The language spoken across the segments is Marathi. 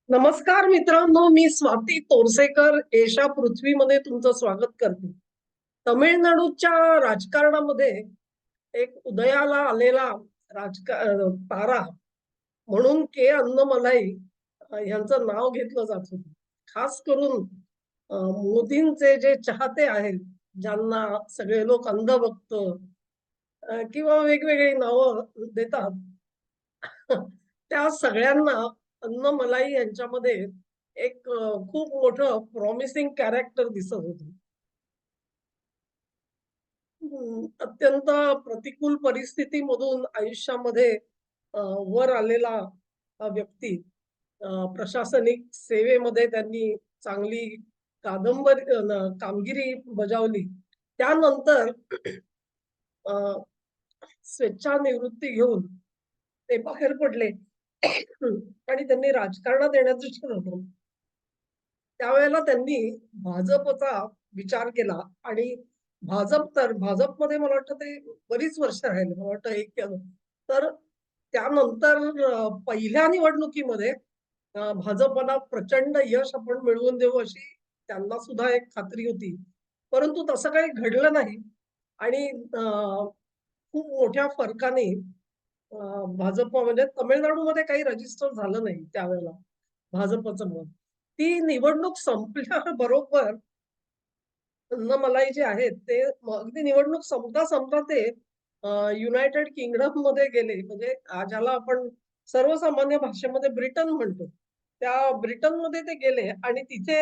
नमस्कार मित्रांनो, मी स्वाती तोरसेकर एशा पृथ्वीमध्ये तुमचं स्वागत करते. तमिळनाडूच्या राजकारणामध्ये एक उदयाला आलेला तारा म्हणून के अन्नमलाई यांचं नाव घेतलं जात होतं. खास करून मोदींचे जे चाहते आहेत, ज्यांना सगळे लोक अंधभक्त किंवा वेगवेगळी नावं देतात, त्या सगळ्यांना अन्नमलाई यांच्यामध्ये एक खूप मोठं प्रॉमिसिंग कॅरेक्टर दिसत होतं. अत्यंत प्रतिकूल परिस्थितीमधून आयुष्यामध्ये वर आलेला हा व्यक्ती, प्रशासनिक सेवेमध्ये त्यांनी चांगली कामगिरी बजावली. त्यानंतर अ, स्वेच्छानिवृत्ती घेऊन ते बाहेर पडले आणि त्यांनी राजकारणात येण्याचं ठरवलं. त्यावेळेला त्यांनी भाजपचा विचार केला आणि भाजपमध्ये मला वाटतं ते बरीच वर्ष राहिले. मला वाटतं एक तर त्यानंतर पहिल्या निवडणुकीमध्ये भाजपला प्रचंड यश आपण मिळवून देऊ अशी त्यांना सुद्धा एक खात्री होती. परंतु तसं काही घडलं नाही आणि खूप मोठ्या फरकाने भाजप म्हणजे तमिळनाडूमध्ये काही रजिस्टर झालं नाही त्यावेळेला भाजपचं मत. ती निवडणूक संपल्याबरोबर अन्नमलाई जे आहेत ते अगदी निवडणूक संपता संपता ते युनायटेड किंगडम मध्ये गेले. म्हणजे ज्याला आपण सर्वसामान्य भाषेमध्ये ब्रिटन म्हणतो. त्या ब्रिटनमध्ये ते गेले आणि तिथे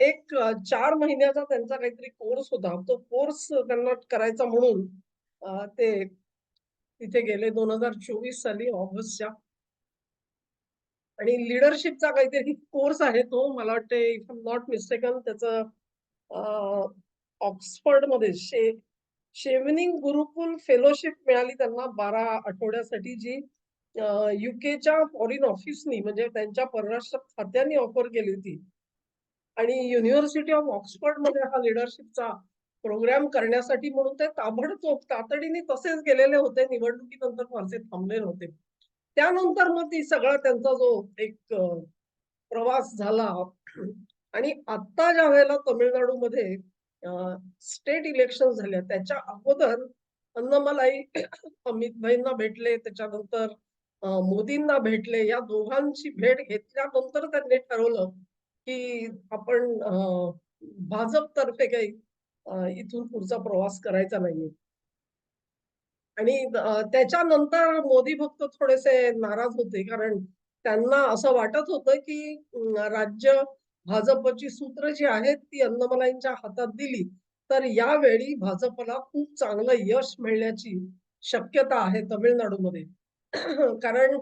एक 4 महिन्याचा त्यांचा काहीतरी कोर्स होता. तो कोर्स त्यांना करायचा म्हणून ते तिथे गेले 2024 साली ऑगस्टच्या. आणि लीडरशिपचा काहीतरी कोर्स आहे तो. मला वाटते if I am not mistaken त्याचं ऑक्सफर्डमध्ये शेवनिंग गुरुकुल फेलोशिप मिळाली त्यांना 12 आठवड्यासाठी, जी युकेच्या फॉरेन ऑफिसनी म्हणजे त्यांच्या परराष्ट्र खात्याने ऑफर केली होती. आणि युनिव्हर्सिटी ऑफ ऑक्सफर्ड मध्ये हा लीडरशिपचा प्रोग्राम करण्यासाठी म्हणून ते ताबडतोब तातडीने तसेच गेलेले होते. निवडणुकीनंतर फारसे थांबले नव्हते. त्यानंतर मग ती सगळा त्यांचा जो एक प्रवास झाला आणि आता ज्या वेळेला तमिळनाडूमध्ये स्टेट इलेक्शन झाल्या त्याच्या अगोदर अन्नमलाई अमित भाईंना भेटले. त्याच्यानंतर मोदींना भेटले. या दोघांची भेट घेतल्यानंतर त्यांनी ठरवलं की आपण भाजप तर्फे काही इथून पुढचा प्रवास करायचा नाहीये. आणि त्याच्यानंतर मोदी भक्त थोडेसे नाराज होते, कारण त्यांना असं वाटत होतं की राज्य भाजपची सूत्र जी आहेत ती अन्नमलाईंच्या हातात दिली तर यावेळी भाजपला खूप चांगलं यश मिळण्याची शक्यता आहे तमिळनाडूमध्ये. कारण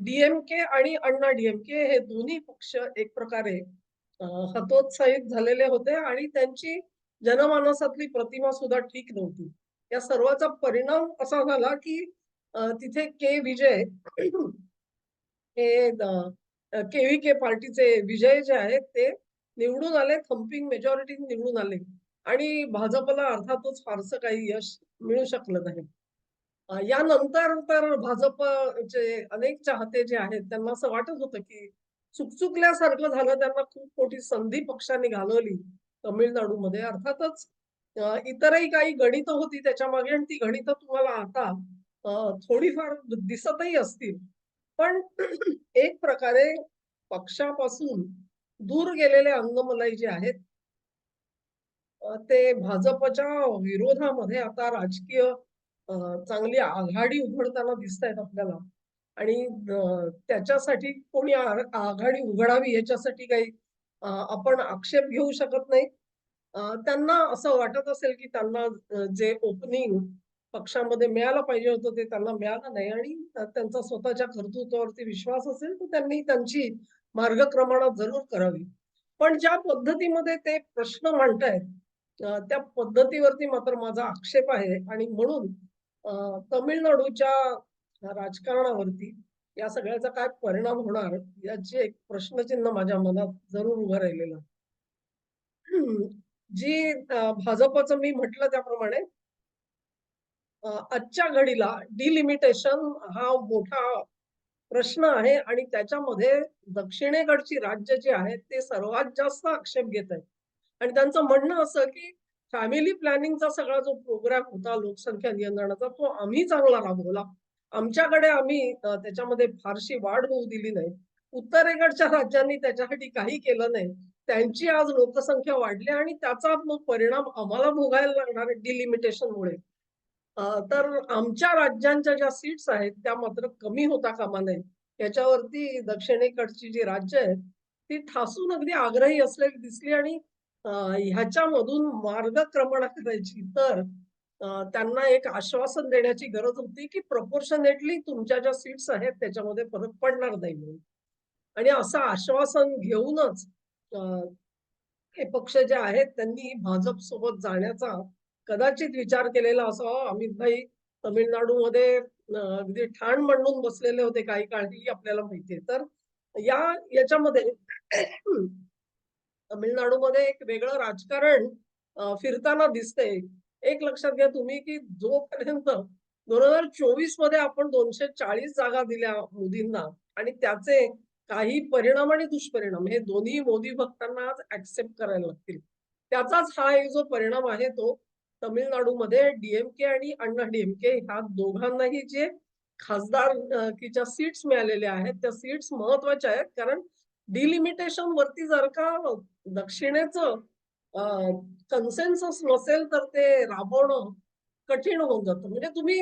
डीएमके आणि अण्णा डीएमके हे दोन्ही पक्ष एक प्रकारे हतोत्साहित झालेले होते आणि त्यांची जनमानसातली प्रतिमा सुद्धा ठीक नव्हती. या सर्वाचा परिणाम असा झाला की तिथे के विजय हे केव्हीके पार्टीचे विजय जे आहेत ते निवडून आले. थम्पिंग मेजॉरिटी निवडून आले आणि भाजपला अर्थातच फारसं काही यश मिळू शकलं नाही. यानंतर तर भाजपचे अनेक चाहते जे आहेत त्यांना असं वाटत होतं की चुकचुकल्यासारखं झालं. त्यांना खूप मोठी संधी पक्षाने घालवली तमिळनाडूमध्ये. अर्थातच इतरही काही गणितं होती त्याच्या मागे आणि ती गणितं तुम्हाला आता थोडीफार दिसतही असतील. पण एक प्रकारे पक्षापासून दूर गेलेले अन्नमलाई जे आहेत ते भाजपच्या विरोधामध्ये आता राजकीय चांगली आघाडी उघडताना दिसतायत आपल्याला. आणि त्याच्यासाठी कोणी आघाडी उघडावी याच्यासाठी काही आपण आक्षेप घेऊ शकत नाही. त्यांना असं वाटत असेल की त्यांना जे ओपनिंग पक्षामध्ये मिळायला पाहिजे होतं ते त्यांना मिळालं नाही आणि त्यांचा स्वतःच्या कर्तृत्वावरती विश्वास असेल तर त्यांनी त्यांची मार्गक्रमणा जरूर करावी. पण ज्या पद्धतीमध्ये ते प्रश्न मांडतायत त्या पद्धतीवरती मात्र माझा आक्षेप आहे आणि म्हणून तमिळनाडूच्या राजकारणावरती या सगळ्याचा काय परिणाम होणार याचे एक प्रश्नचिन्ह माझ्या मनात जरूर उभं राहिलेलं. जी भाजपचं मी म्हटलं त्याप्रमाणे आजच्या घडीला डिलिमिटेशन हा मोठा प्रश्न आहे आणि त्याच्यामध्ये दक्षिणेकडची राज्य जी आहेत ते सर्वात जास्त आक्षेप घेत आहेत. आणि त्यांचं म्हणणं असं की फॅमिली प्लॅनिंगचा सगळा जो प्रोग्राम होता लोकसंख्या नियंत्रणाचा तो आम्ही चांगला राबवला. आमच्याकडे आम्ही त्याच्यामध्ये फारशी वाढ होऊ दिली नाही. उत्तरेकडच्या राज्यांनी त्याच्यासाठी काही केलं नाही. त्यांची आज लोकसंख्या वाढली आणि त्याचा मग परिणाम आम्हाला भोगायला लागणार आहे डिलिमिटेशनमुळे. तर आमच्या राज्यांच्या ज्या सीट्स आहेत त्या मात्र कमी होता कामा नये. याच्यावरती दक्षिणेकडची जी राज्य आहेत, ती ठासून अगदी आग्रही असलेली दिसली आणि ह्याच्यामधून मार्गक्रमण करायची. तर त्यांना एक आश्वासन देण्याची गरज होती, की प्रपोर्शनेटली तुमच्या ज्या सीट्स आहेत त्याच्यामध्ये फरक पडणार नाही म्हणून. आणि असं आश्वासन घेऊनच अ, हे पक्ष जे आहेत त्यांनी भाजप सोबत जाण्याचा कदाचित विचार केलेला असावा. अमितभाई तामिळनाडूमध्ये अगदी ठाण मांडून बसलेले होते काही काळ ही आपल्याला माहिती आहे. तर याच्यामध्ये तामिळनाडूमध्ये एक वेगळं राजकारण फिरताना दिसतंय. एक लक्षात घ्या तुम्ही, की जोपर्यंत 2024 मध्ये आपण 240 जागा दिल्या मोदींना आणि त्याचे काही परिणाम आणि दुष्परिणाम हे दोन्ही मोदी भक्तांना आज एक्सेप्ट करायला लागतील. त्याचाच हा एक जो परिणाम आहे तो तामिळनाडूमध्ये डी आणि अण्णा डी ह्या दोघांनाही जे खासदारकीच्या सीट्स मिळालेल्या आहेत, त्या सीट्स महत्त्वाच्या आहेत. कारण डिलिमिटेशन वरती जर का दक्षिणेचं कन्सेन्सस नसेल तर ते राबवणं कठीण होऊन जातं. म्हणजे तुम्ही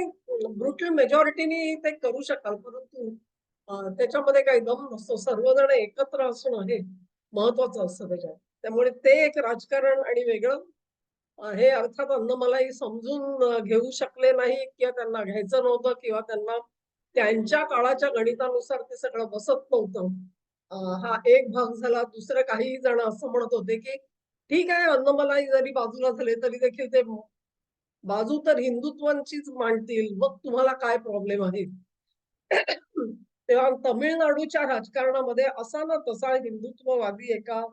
ब्रुटल मेजॉरिटीनी ते करू शकाल, परंतु त्याच्यामध्ये काही दम नसतो. सर्वजण एकत्र असणं हे महत्वाचं असतं त्याच्यात. त्यामुळे ते एक राजकारण आणि वेगळं हे अर्थात अन्नमलाई समजून घेऊ शकले नाही किंवा त्यांना घ्यायचं नव्हतं किंवा त्यांना त्यांच्या काळाच्या गणितानुसार ते सगळं बसत नव्हतं. अ, हा एक भाग झाला. दुसरं काही जण असं म्हणत होते, की ठीक आहे अन्नमलाई जरी बाजूला झाले तरी देखील ते बाजू तर हिंदुत्वाचीच मांडतील. मग तुम्हाला काय प्रॉब्लेम आहे? तेव्हा तमिळनाडूच्या राजकारणामध्ये असा ना तसा हिंदुत्ववादी एका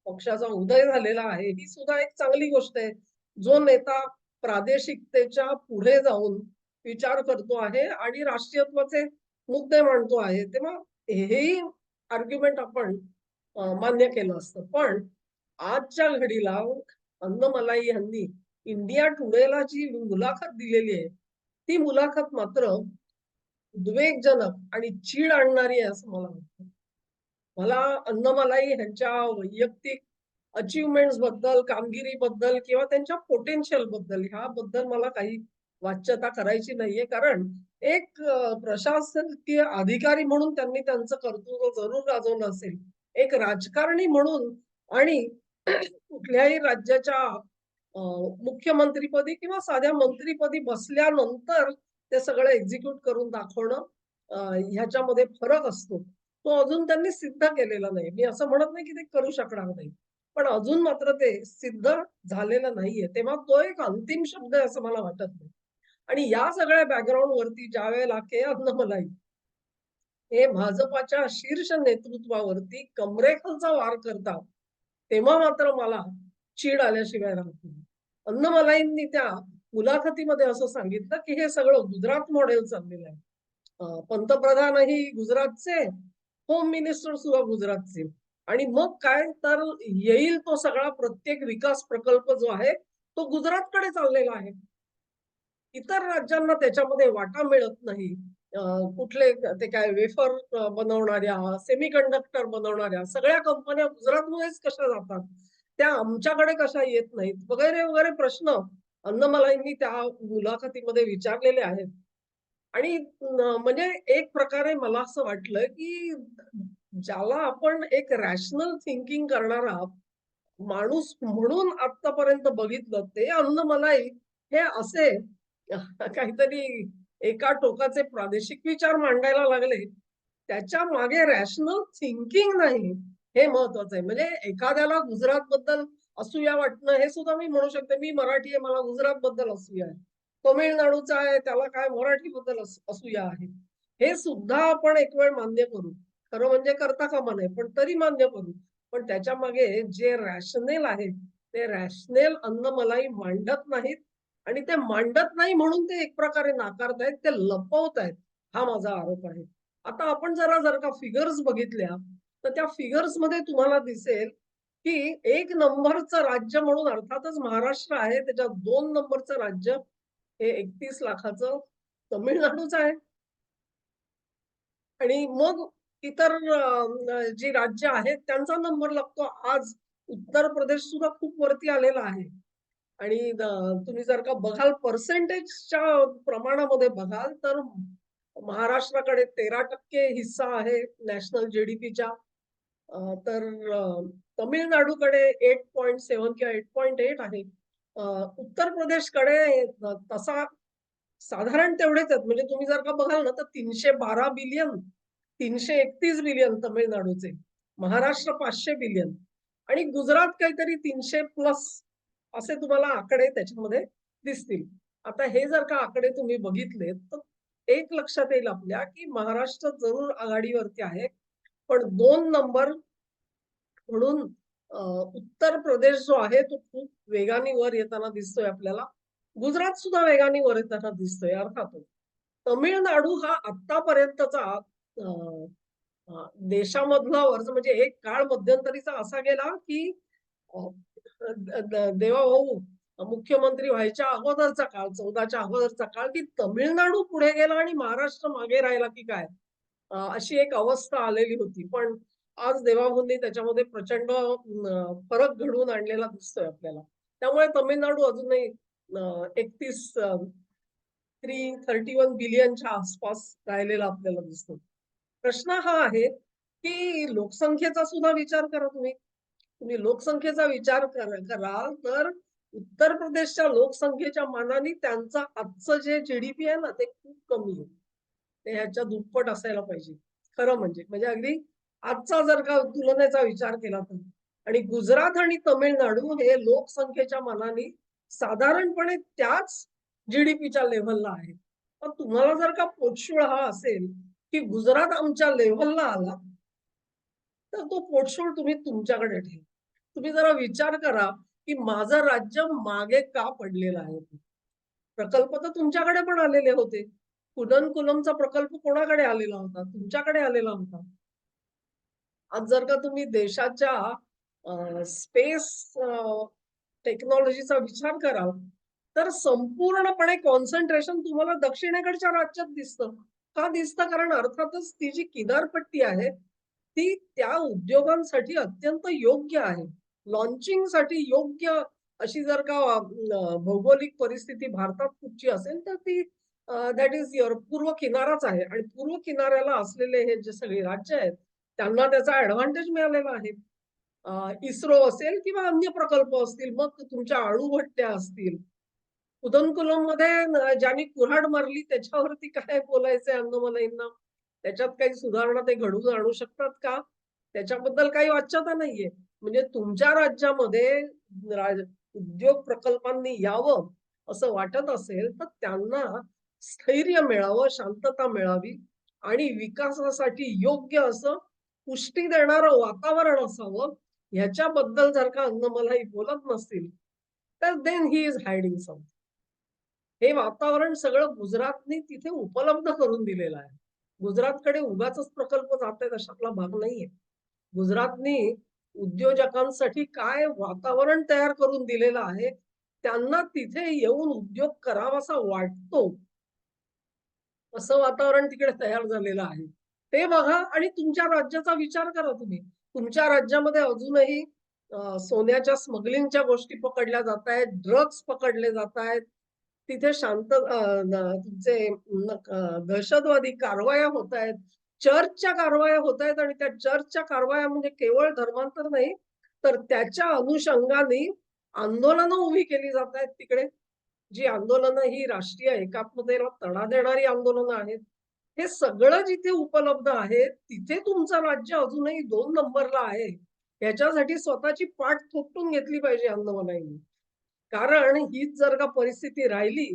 पक्षाचा उदय झालेला आहे. ही सुद्धा एक चांगली गोष्ट आहे. जो नेता प्रादेशिकतेच्या पुढे जाऊन विचार करतो आहे आणि राष्ट्रीयत्वाचे मुद्दे मांडतो आहे. तेव्हा हेही आर्ग्युमेंट आपण मान्य केलं असतं. पण आजच्या घडीला अन्नमलाई यांनी इंडिया टुडेला जी मुलाखत दिलेली आहे, ती मुलाखत मात्र उद्वेगजनक आणि चीड आणणारी आहे असं मला वाटतं. मला अन्नमलाई ह्यांच्या वैयक्तिक अचीव्हमेंट्स बद्दल, कामगिरीबद्दल किंवा त्यांच्या पोटेन्शियल बद्दल ह्याबद्दल मला काही वाच्यता करायची नाहीये. कारण एक प्रशासकीय अधिकारी म्हणून त्यांनी त्यांचं कर्तृत्व जरूर गाजवलं असेल. एक राजकारणी म्हणून आणि कुठल्याही राज्याच्या मुख्यमंत्रीपदी किंवा साध्या मंत्रीपदी बसल्यानंतर ते सगळं एक्झिक्यूट करून दाखवणं ह्याच्यामध्ये फरक असतो. तो अजून त्यांनी सिद्ध केलेला नाही. मी असं म्हणत नाही की ते करू शकणार नाही. पण अजून मात्र ते सिद्ध झालेलं नाहीये. तेव्हा तो एक अंतिम शब्द आहे असं मला वाटत नाही. आणि या सगळ्या बॅकग्राऊंड वरती ज्यावेळेला के. अन्नमलाई हे भाजपाच्या शीर्ष नेतृत्वावरती कमरेखालचा वार करतात, तेव्हा मात्र मला चीड आल्याशिवाय राहत नाही. अन्नमलाईंनी त्या मुलाखतीमध्ये असं सांगितलं, की हे सगळं गुजरात मॉडेल चाललेलं आहे. पंतप्रधानही गुजरातचे, होम मिनिस्टर सुद्धा गुजरातचे. आणि मग काय तर येईल तो सगळा प्रत्येक विकास प्रकल्प जो आहे, तो गुजरातकडे चाललेला आहे. इतर राज्यांना त्याच्यामध्ये वाटा मिळत नाही. अ, कुठले ते काय वेफर बनवणाऱ्या, सेमीकंडक्टर बनवणाऱ्या सगळ्या कंपन्या गुजरातमध्येच कशा जातात? त्या आमच्याकडे कशा येत नाहीत? वगैरे, वगैरे प्रश्न अन्नमलाईंनी त्या मुलाखतीमध्ये विचारलेले आहेत. आणि म्हणजे एक प्रकारे मला असं वाटलं, की ज्याला आपण एक रॅशनल थिंकिंग करणारा माणूस म्हणून आत्तापर्यंत बघितलं ते अन्नमलाई हे असे काहीतरी एका टोकाचे प्रादेशिक विचार मांडायला लागले. त्याच्या मागे रॅशनल थिंकिंग नाही, हे महत्वाचं आहे. म्हणजे एखाद्याला गुजरातबद्दल असूया वाटणं हे सुद्धा मी म्हणू शकते. मी मराठी आहे, मला गुजरातबद्दल असूया आहे. तमिळनाडूचा आहे, त्याला काय मराठीबद्दल असूया आहे. हे सुद्धा आपण एक वेळ मान्य करू. खरं म्हणजे करता कामा नये, पण तरी मान्य करू. पण त्याच्या मागे जे रॅशनेल आहे, ते रॅशनेल अन्नमलाई मांडत नाहीत आणि ते मांडत नाही म्हणून ते एक प्रकारे नाकारतायत, ते लपवतायत. हा माझा आरोप आहे. आता आपण जर का फिगर्स बघितल्या, तर त्या फिगर्स मध्ये तुम्हाला दिसेल, की 1 नंबरचं राज्य म्हणून अर्थातच महाराष्ट्र आहे. त्याच्यात 2 नंबरचं राज्य हे 31 लाखाचं तमिळनाडूच आहे. आणि मग इतर जी राज्य आहेत त्यांचा नंबर लागतो. आज उत्तर प्रदेश सुद्धा खूप वरती आलेला आहे. आणि तुम्ही जर का बघाल पर्सेंटेजच्या प्रमाणामध्ये बघाल तर महाराष्ट्राकडे 13% हिस्सा आहे नॅशनल जीडीपीच्या. तर तमिळनाडूकडे 8.7 किंवा 8.8 आहे. अ, उत्तर प्रदेशकडे तसा साधारण तेवढेच आहेत. म्हणजे तुम्ही जर का बघाल ना, तर 312 बिलियन, 331 बिलियन तमिळनाडूचे. महाराष्ट्र 500 बिलियन आणि गुजरात काहीतरी 300 प्लस असे तुम्हाला आकडे त्याच्यामध्ये दिसतील. आता हे जर का आकडे तुम्ही बघितले, तर एक लक्षात येईल आपल्या, की महाराष्ट्र जरूर आघाडीवरती आहे. पण 2 नंबर म्हणून उत्तर प्रदेश जो आहे तो खूप वेगाने वर येताना दिसतोय आपल्याला. गुजरात सुद्धा वेगाने वर येताना दिसतोय अर्थातच. तमिळनाडू हा आत्तापर्यंतचा अ, देशामधला वर्ज म्हणजे एक काळ मध्यंतरीचा असा गेला, की अ, देवाभाऊ मुख्यमंत्री व्हायच्या अगोदरचा काळ, 14च्या अगोदरचा काळ, की तमिळनाडू पुढे गेला आणि महाराष्ट्र मागे राहिला की काय? अशी एक अवस्था आलेली होती. पण आज देवाभाऊंनी त्याच्यामध्ये प्रचंड फरक घडवून आणलेला दिसतोय आपल्याला. त्यामुळे तमिळनाडू अजूनही 31 331 बिलियनच्या आसपास राहिलेला आपल्याला दिसतो. प्रश्न हा आहे, की लोकसंख्येचा सुद्धा विचार करा तुम्ही. तुम्ही लोकसंख्येचा विचार कराल तर उत्तर प्रदेशच्या लोकसंख्येच्या मानाने त्यांचं आजचं जे जीडीपी आहे ना, ते खूप कमी आहे. ते ह्याच्या दुप्पट असायला पाहिजे. खरं म्हणजे. म्हणजे अगदी आजचा जर का तुलनेचा विचार केला तर. आणि गुजरात आणि तमिळनाडू हे लोकसंख्येच्या मानाने साधारणपणे त्याच जीडीपीच्या लेव्हलला आहे. पण तुम्हाला जर का पोटशूळ हा असेल, की गुजरात आमच्या लेव्हलला आला, तर तो पोटशूळ तुम्ही तुमच्याकडे ठेवा. तुम्ही जरा विचार करा, की माझं राज्य मागे का पडलेलं आहे? प्रकल्प तर तुमच्याकडे पण आलेले होते. कुडनकुलमचा प्रकल्प कोणाकडे आलेला होता? तुमच्याकडे आलेला होता. आज जर का तुम्ही देशाच्या स्पेस टेक्नॉलॉजीचा विचार कराल, तर संपूर्णपणे कॉन्सन्ट्रेशन तुम्हाला दक्षिणेकडच्या राज्यात दिसतं. का दिसतं? कारण अर्थातच ती जी किनारपट्टी आहे, ती त्या उद्योगांसाठी अत्यंत योग्य आहे. लॉन्चिंगसाठी योग्य अशी जर का भौगोलिक परिस्थिती भारतात कुठची असेल, तर ती दॅट इज युअर पूर्व किनाराच आहे आणि पूर्व किनाऱ्याला असलेले हे जे सगळे राज्य आहेत, त्यांना त्याचा ॲडव्हांटेज मिळालेला आहे. इस्रो असेल किंवा अन्य प्रकल्प असतील, मग तुमच्या अणुभट्ट्या असतील. कुदनकुलममध्ये ज्यांनी कुऱ्हाड मारली त्याच्यावरती काय बोलायचंय अण्णामलाईंना? त्याच्यात काही सुधारणा ते घडवून आणू शकतात का? त्याच्याबद्दल काही वाच्यता नाहीये. म्हणजे तुमच्या राज्यामध्ये राज उद्योग प्रकल्पांनी यावं असं वाटत असेल, तर त्यांना स्थैर्य मिळावं, शांतता मिळावी आणि विकासासाठी योग्य असं पुष्टी देणारं वातावरण असावं, ह्याच्याबद्दल जर का अण्णामलाई बोलत नसतील, तर then he is hiding something. हे वातावरण सगळं गुजरातनी तिथे उपलब्ध करून दिलेलं आहे. गुजरातकडे उगाचच प्रकल्प जातायत अशातला भाग नाहीये. गुजरातनी उद्योजकांसाठी काय वातावरण तयार करून दिलेलं आहे, त्यांना तिथे येऊन उद्योग करावासा वाटतो, असं वातावरण तिकडे तयार झालेलं आहे. ते बघा आणि तुमच्या राज्याचा विचार करा तुम्ही. तुमच्या राज्यामध्ये अजूनही सोन्याच्या स्मगलिंगच्या गोष्टी पकडल्या जातायत, ड्रग्स पकडले जातायत. तिथे शांत तुमचे दहशतवादी कारवाया होतायत. चर्चच्या कारवाया होतायत आणि त्या चर्चच्या कारवाया म्हणजे केवळ धर्मांतर नाही, तर त्याच्या अनुषंगाने आंदोलनं उभी केली जातायत तिकडे. जी आंदोलनं ही राष्ट्रीय एकात्मतेला तडा देणारी आंदोलनं आहेत. हे सगळं जिथे उपलब्ध आहे, तिथे तुमचं राज्य अजूनही 2 नंबरला आहे. याच्यासाठी स्वतःची पाठ थोपटून घेतली पाहिजे अण्णामलाईंनी. कारण हीच जर का परिस्थिती राहिली,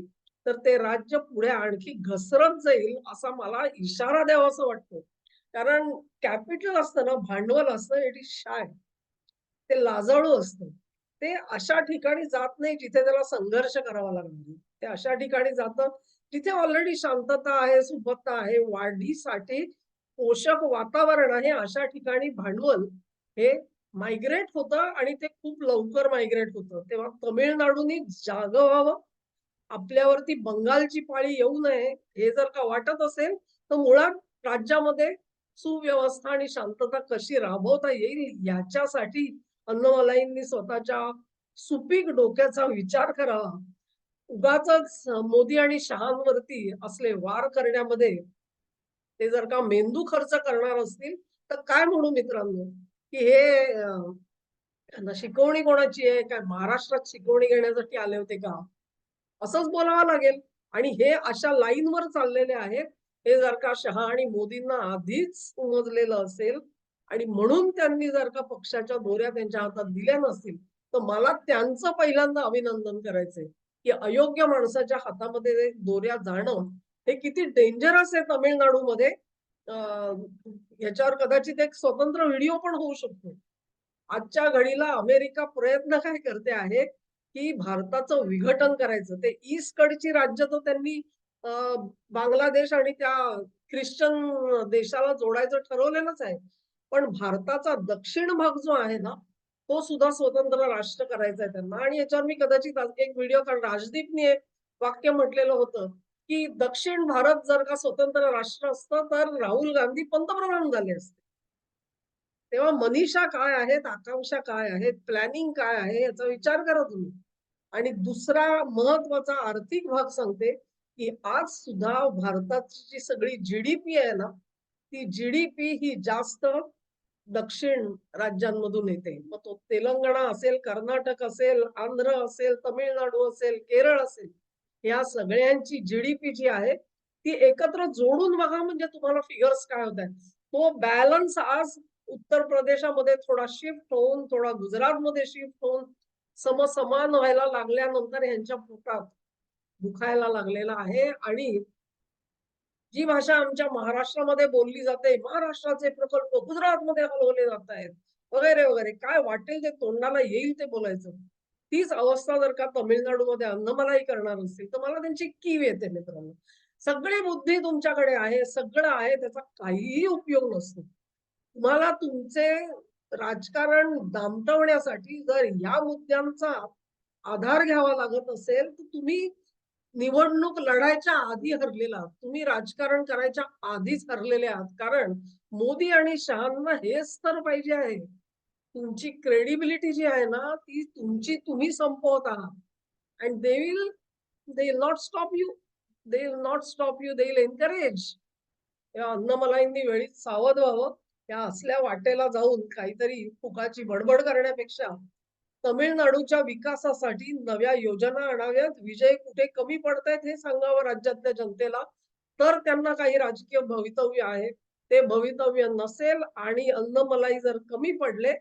तर ते राज्य पुढे आणखी घसरत जाईल, असा मला इशारा द्यावासा वाटतो. कारण कॅपिटल असतं ना, भांडवल असतं, इट इज शाय. ते लाजाळू असतं. ते अशा ठिकाणी जात नाही जिथे त्याला संघर्ष करावा लागणार. ते अशा ठिकाणी जातं जिथे ऑलरेडी शांतता आहे, सुबत्ता आहे. वाढीसाठी पोषक वातावरण आहे अशा ठिकाणी भांडवल हे मायग्रेट होतं आणि ते खूप लवकर मायग्रेट होतं. तेव्हा तामिळनाडूनी जागं व्हावं, आपल्यावरती बंगालची पाळी येऊ नये, हे जर का वाटत असेल, तर मुळात राज्यामध्ये सुव्यवस्था आणि शांतता कशी राबवता येईल याच्यासाठी अन्नमलाईंनी स्वतःच्या सुपीक डोक्याचा विचार करावा. उगाचच मोदी आणि शहांवरती असले वार करण्यामध्ये ते जर का मेंदू खर्च करणार असतील, तर काय म्हणू मित्रांनो, की हे शिकवणी कोणाची आहे? काय महाराष्ट्रात शिकवणी घेण्यासाठी आले होते का? असंच बोलावं लागेल. आणि हे अशा लाईनवर चाललेले आहेत. हे जर का शहा आणि मोदींना आधीच समजलेलं असेल आणि म्हणून त्यांनी जर का पक्षाच्या दोऱ्या त्यांच्या हातात दिल्या नसतील, तर मला त्यांचं पहिल्यांदा अभिनंदन करायचंय, की अयोग्य माणसाच्या हातामध्ये दोऱ्या जाणं हे किती डेंजरस आहे तामिळनाडूमध्ये. अ, ह्याच्यावर कदाचित एक स्वतंत्र व्हिडिओ पण होऊ शकतो. आजच्या घडीला अमेरिका प्रयत्न काय करते आहे, की भारताचं विघटन करायचं. ते ईस्टकडची राज्य तर त्यांनी अ, बांगलादेश आणि त्या ख्रिश्चन देशाला जोडायचं ठरवलेलंच आहे. पण भारताचा दक्षिण भाग जो आहे ना, तो सुद्धा स्वतंत्र राष्ट्र करायचा आहे त्यांना. आणि याच्यावर मी कदाचित आज एक व्हिडिओ कारण राजदीपने एक वाक्य म्हटलेलं होतं, की दक्षिण भारत जर का स्वतंत्र राष्ट्र असतं, तर राहुल गांधी पंतप्रधान झाले असते. तेव्हा मनीषा काय आहेत, आकांक्षा काय आहेत, प्लॅनिंग काय आहे याचा विचार करा तुम्ही. आणि दुसरा महत्वाचा आर्थिक भाग सांगते, की आज सुद्धा भारताची जी सगळी जी-डी-पी आहे ना, ती जी-डी-पी ही जास्त दक्षिण राज्यांमधून येते. मग तो तेलंगणा असेल, कर्नाटक असेल, आंध्र असेल, तामिळनाडू असेल, केरळ असेल, या सगळ्यांची जी-डी-पी जी आहे, ती एकत्र जोडून बघा म्हणजे तुम्हाला फिगर्स काय होत आहेत. तो बॅलन्स आज उत्तर प्रदेशामध्ये थोडा शिफ्ट होऊन, थोडा गुजरातमध्ये शिफ्ट होऊन, समसमान व्हायला लागल्यानंतर ह्यांच्या पोटात दुखायला लागलेला आहे. आणि जी भाषा आमच्या महाराष्ट्रामध्ये बोलली जाते, महाराष्ट्राचे प्रकल्प गुजरातमध्ये हलवले जात आहेत, वगैरे, वगैरे. काय वाटेल ते तोंडाला येईल ते बोलायचं. तीच अवस्था जर का तामिळनाडूमध्ये अन्नमलाई करणार असतील, तर मला त्यांची कीव येते मित्रांनो. सगळी बुद्धी तुमच्याकडे आहे, सगळं आहे, त्याचा काहीही उपयोग नसतो. तुम्हाला तुमचे राजकारण दामटवण्यासाठी जर या मुद्द्यांचा आधार घ्यावा लागत असेल, तर तुम्ही निवडणूक लढायच्या आधी हरलेला आहात. तुम्ही राजकारण करायच्या आधीच हरलेले आहात. कारण मोदी आणि शहांना हेच तर पाहिजे आहे. तुमची क्रेडिबिलिटी जी आहे ना, ती तुमची तुम्ही संपवत आहात. And they will not stop you. They will not stop you. They will encourage. या अन्नमलाईंनी वेळीच सावध व्हावं. या असल्या वाटेला जाऊन काहीतरी फुकाची बडबड करण्यापेक्षा तमिळनाडूच्या विकासासाठी नव्या योजना आणाव्यात. विजय कुठे कमी पडतायत हे सांगावं राज्यातल्या जनतेला. तर त्यांना काही राजकीय भवितव्य आहे. ते भवितव्य नसेल आणि अन्नमलाई जर कमी पडले,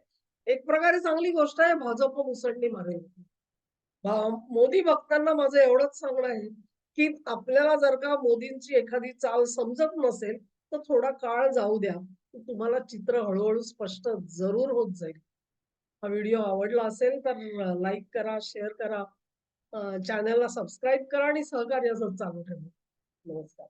एक प्रकारे चांगली गोष्ट आहे, भाजप मुसंडी मारेल. मोदी भक्तांना माझं एवढंच सांगणं आहे, की आपल्याला जर का मोदींची एखादी चाल समजत नसेल, तर थोडा काळ जाऊ द्या. तुम्हाला चित्र हळू स्पष्ट जरूर होत जाईल. हा व्हिडिओ आवडला असेल तर लाईक करा, शेअर करा, चॅनलला सबस्क्राईब करा आणि सहकार्य असंच चालू ठेवा. नमस्कार.